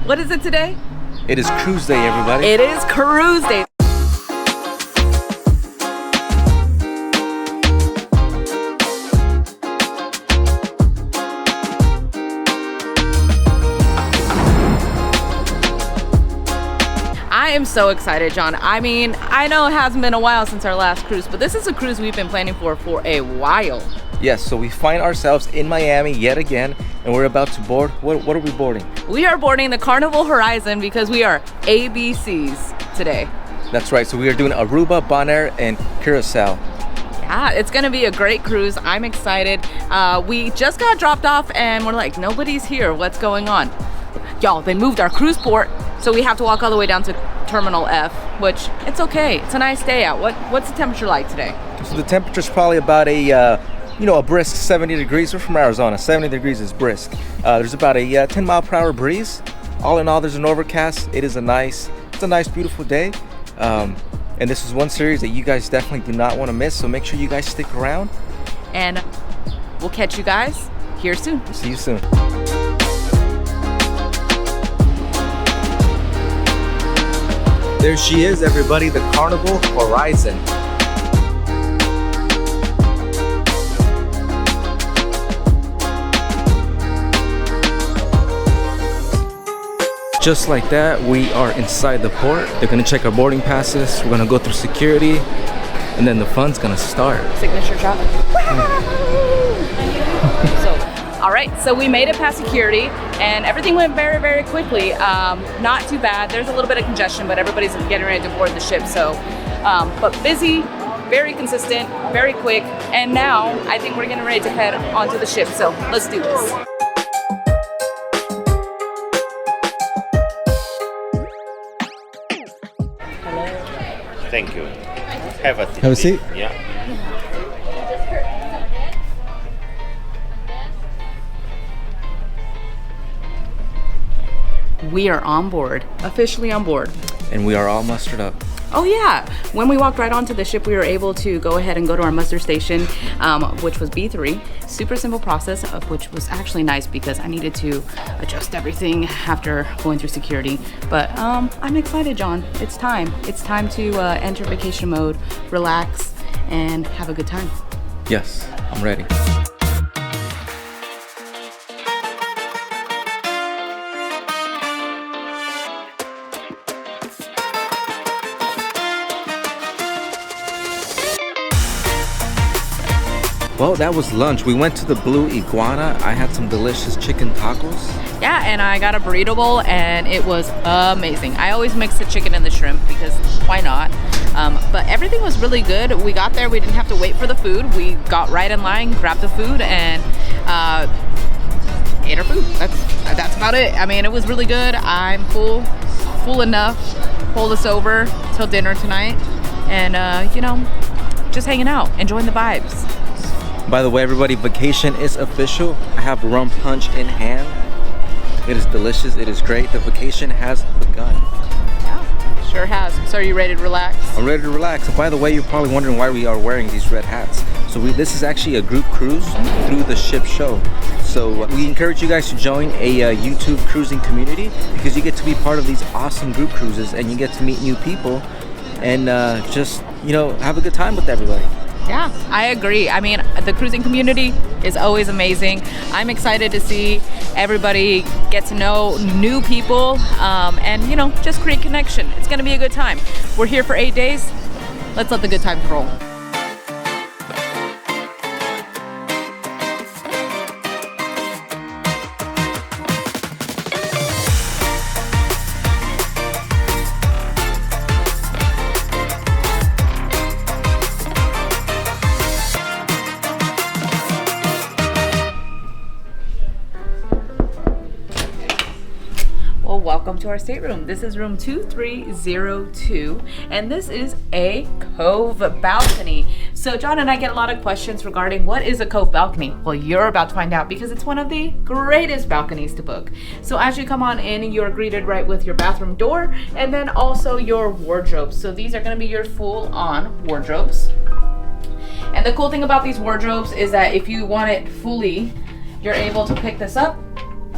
What is it today? It is cruise day, everybody. It is cruise day. I am so excited, John. I mean, I know it hasn't been a while since our last cruise, but this is a cruise we've been planning for a while. Yes, so we find ourselves in Miami yet again, and we're about to board. What are we boarding? We are boarding the Carnival Horizon because we are ABCs today. That's right, so we are doing Aruba, Bonaire, and Curaçao. Yeah, it's gonna be a great cruise. I'm excited. We just got dropped off and we're like, nobody's here. What's going on? Y'all, they moved our cruise port, so we have to walk all the way down to Terminal F, which it's okay. It's a nice day out. What's the temperature like today? So the temperature's probably about a brisk 70 degrees. We're from Arizona. 70 degrees is brisk. There's about a 10 mile per hour breeze. All in all, there's an overcast. It's a nice, beautiful day. And this is one series that you guys definitely do not want to miss. So make sure you guys stick around. And we'll catch you guys here soon. See you soon. There she is, everybody, the Carnival Horizon. Just like that, we are inside the port. They're gonna check our boarding passes. We're gonna go through security, and then the fun's gonna start. Signature shot. All right, so we made it past security and everything went very, very quickly. Not too bad. There's a little bit of congestion, but everybody's getting ready to board the ship. So, but busy, very consistent, very quick. And now I think we're getting ready to head onto the ship. So let's do this. Thank you. Have a seat. Have a seat? Yeah. We are on board, officially on board. And we are all mustered up. Oh yeah, when we walked right onto the ship, we were able to go ahead and go to our muster station, which was B3. Super simple process, which was actually nice because I needed to adjust everything after going through security. But I'm excited, John. It's time. It's time to enter vacation mode, relax, and have a good time. Yes, I'm ready. Well, that was lunch. We went to the BlueIguana. I had some delicious chicken tacos. Yeah, and I got a burrito bowl and it was amazing. I always mix the chicken and the shrimp because why not? But everything was really good. We got there, we didn't have to wait for the food. We got right in line, grabbed the food, and ate our food. That's about it. I mean, it was really good. I'm full enough. Hold us over till dinner tonight. And, just hanging out, enjoying the vibes. By the way, everybody, vacation is official. I have rum punch in hand. It is delicious. It is great. The vacation has begun. Yeah, sure has. So are you ready to relax? I'm ready to relax. And by the way, you're probably wondering why we are wearing these red hats. So this is actually a group cruise through the ship show. So we encourage you guys to join a YouTube cruising community because you get to be part of these awesome group cruises and you get to meet new people and just, have a good time with everybody. Yeah, I agree. I mean, the cruising community is always amazing. I'm excited to see everybody get to know new people and, just create connection. It's going to be a good time. We're here for 8 days. Let's let the good times roll. Welcome to our stateroom. This is room 2302, and this is a Cove balcony. So John and I get a lot of questions regarding what is a Cove balcony. Well, you're about to find out because it's one of the greatest balconies to book. So as you come on in, you're greeted right with your bathroom door and then also your wardrobes. So these are going to be your full-on wardrobes. And the cool thing about these wardrobes is that if you want it fully, you're able to pick this up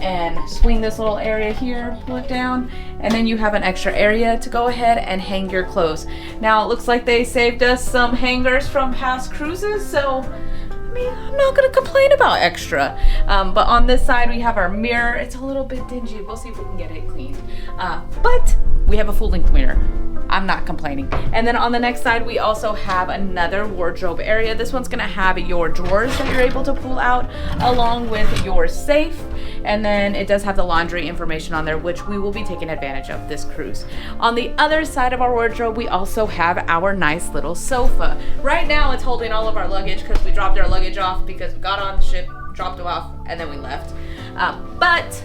and swing this little area here, pull it down, and then you have an extra area to go ahead and hang your clothes. Now it looks like they saved us some hangers from past cruises, so I mean, I'm not gonna complain about extra. But on this side we have our mirror. It's a little bit dingy. We'll see if we can get it cleaned. But we have a full-length mirror. I'm not complaining. And then on the next side, we also have another wardrobe area. This one's gonna have your drawers that you're able to pull out along with your safe. And then it does have the laundry information on there, which we will be taking advantage of this cruise. On the other side of our wardrobe, we also have our nice little sofa. Right now, it's holding all of our luggage because we dropped our luggage off because we got on the ship, dropped it off, and then we left. But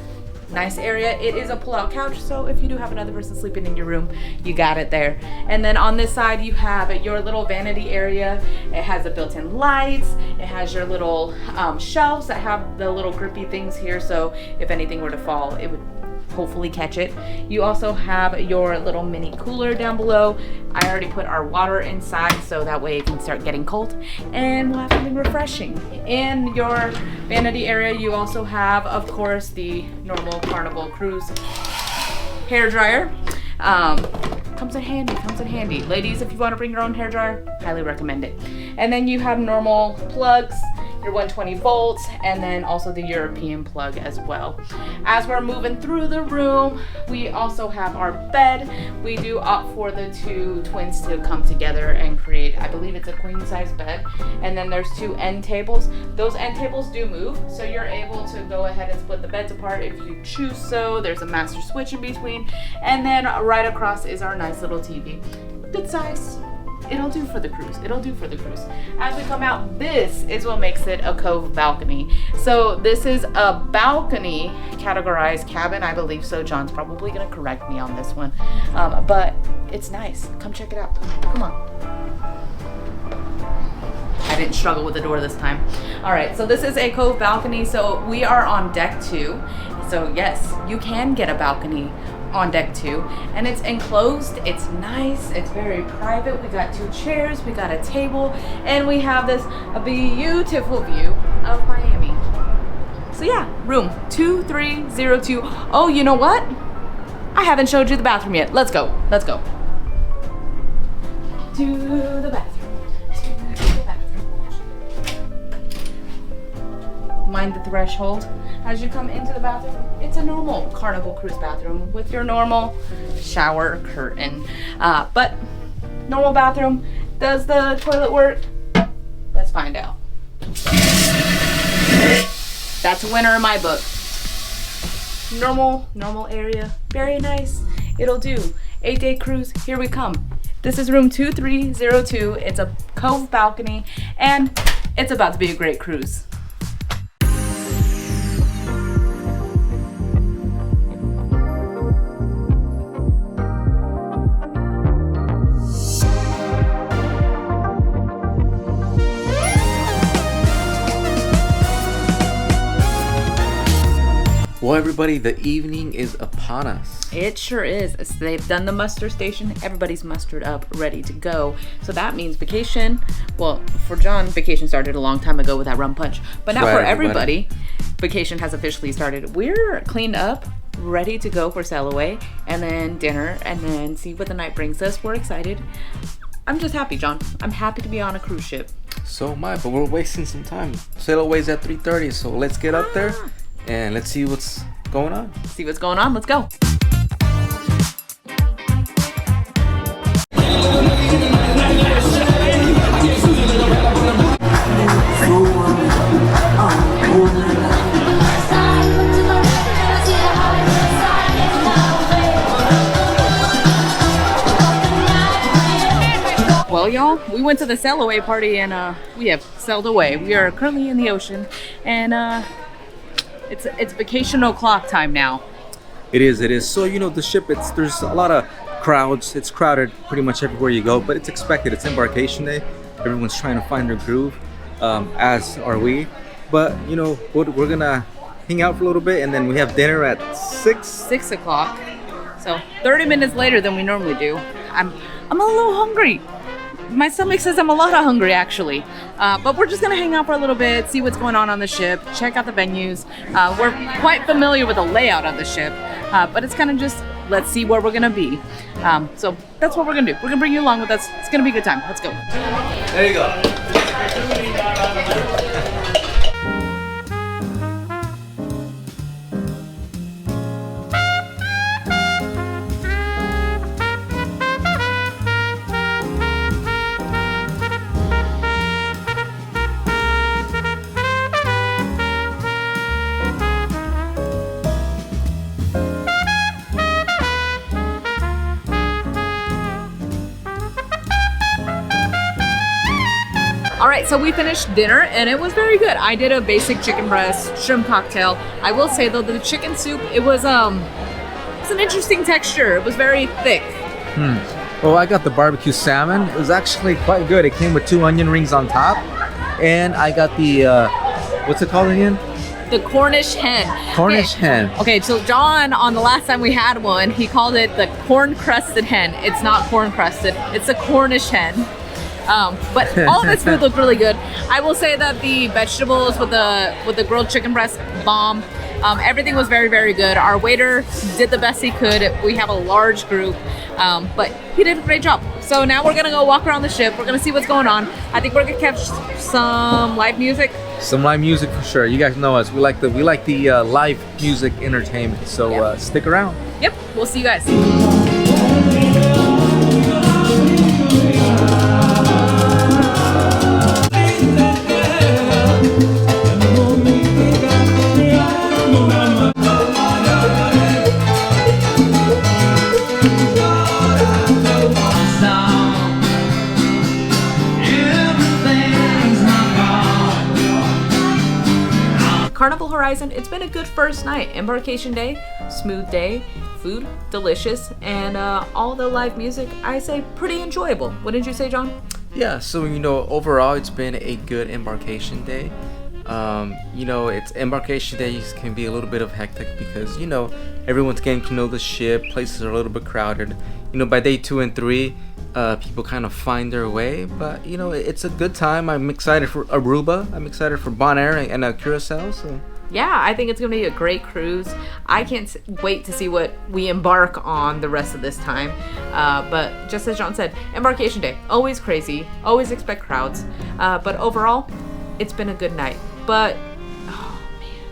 nice area. It is a pull-out couch, so if you do have another person sleeping in your room, you got it there. And then on this side, you have your little vanity area. It has the built-in lights. It has your little shelves that have the little grippy things here, so if anything were to fall, it would hopefully catch it. You also have your little mini cooler down below. I already put our water inside so that way it can start getting cold and we'll have something refreshing. In your vanity area, you also have, of course, the normal Carnival Cruise hair dryer. Comes in handy. Ladies, if you want to bring your own hair dryer, highly recommend it. And then you have normal plugs, your 120 volts, and then also the European plug as well. As we're moving through the room, we also have our bed. We do opt for the two twins to come together and create, I believe it's a queen size bed. And then there's two end tables. Those end tables do move, so you're able to go ahead and split the beds apart if you choose so. There's a master switch in between. And then right across is our nice little TV. Good size. It'll do for the cruise. As we come out, this is what makes it a Cove balcony. So this is a balcony categorized cabin. I believe so. John's probably gonna correct me on this one. But it's nice. Come check it out. Come on. I didn't struggle with the door this time. All right, so this is a Cove balcony. So we are on deck 2. So yes, you can get a balcony on deck 2, and it's enclosed. It's nice, it's very private. We got 2 chairs, we got a table, and we have this beautiful view of Miami. So yeah, room 2302. Oh, you know what? I haven't showed you the bathroom yet. Let's go. To the bathroom. Mind the threshold. As you come into the bathroom, it's a normal Carnival Cruise bathroom with your normal shower curtain. But normal bathroom. Does the toilet work? Let's find out. That's a winner in my book. Normal area. Very nice. It'll do. 8-day cruise. Here we come. This is room 2302. It's a Cove balcony, and it's about to be a great cruise. Well, everybody, the evening is upon us. It sure is. They've done the muster station. Everybody's mustered up, ready to go. So that means vacation. Well, for John, vacation started a long time ago with that rum punch. But now for everybody, vacation has officially started. We're cleaned up, ready to go for Sailaway, and then dinner, and then see what the night brings us. We're excited. I'm just happy, John. I'm happy to be on a cruise ship. So am I, but we're wasting some time. Sailaway's at 3:30, so let's get up there. And let's see what's going on. Let's go. Well, y'all, we went to the Sailaway party and we have sailed away. We are currently in the ocean, and it's vacation o'clock time now. It is. So, you know, the ship, there's a lot of crowds. It's crowded pretty much everywhere you go, but it's expected. It's Embarkation Day. Everyone's trying to find their groove, as are we. But, you know, we're gonna hang out for a little bit, and then we have dinner at 6 o'clock. So 30 minutes later than we normally do. I'm a little hungry. my stomach says I'm a lot hungry actually. But we're just gonna hang out for a little bit, see what's going on the ship, check out the venues. We're quite familiar with the layout of the ship, but it's kind of just, let's see where we're gonna be. So that's what we're gonna do. We're gonna bring you along with us. It's gonna be a good time. Let's go. There you go. All right, so we finished dinner and it was very good. I did a basic chicken breast, shrimp cocktail. I will say though, the chicken soup, it was an interesting texture. It was very thick. Well, I got the barbecue salmon. It was actually quite good. It came with 2 onion rings on top. And I got the, what's it called again? The Cornish hen. Cornish hen. Okay, so John, on the last time we had one, he called it the corn-crusted hen. It's not corn-crusted, it's a Cornish hen. But all this food looked really good. I will say that the vegetables with the grilled chicken breast, bomb. Everything was very, very good. Our waiter did the best he could. We have a large group, but he did a great job. So now we're gonna go walk around the ship. We're gonna see what's going on. I think we're gonna catch some live music. Some live music for sure. You guys know us. We like the live music entertainment. So stick around. Yep, we'll see you guys. Carnival Horizon, it's been a good first night. Embarkation day, smooth day, food delicious, and all the live music, I say pretty enjoyable. Wouldn't you say, John? Yeah, so overall it's been a good embarkation day. It's embarkation days can be a little bit of hectic because everyone's getting to know the ship, places are a little bit crowded. By day 2 and 3, people kind of find their way, but it's a good time. I'm excited for Aruba, I'm excited for Bonaire and Curaçao. So yeah, I think it's gonna be a great cruise. I can't wait to see what we embark on the rest of this time. But just as John said, embarkation day, always crazy, always expect crowds. But overall, it's been a good night. But, oh man,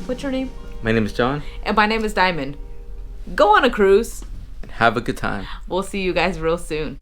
what's your name? My name is John. And my name is Diamond. Go on a cruise. Have a good time. We'll see you guys real soon.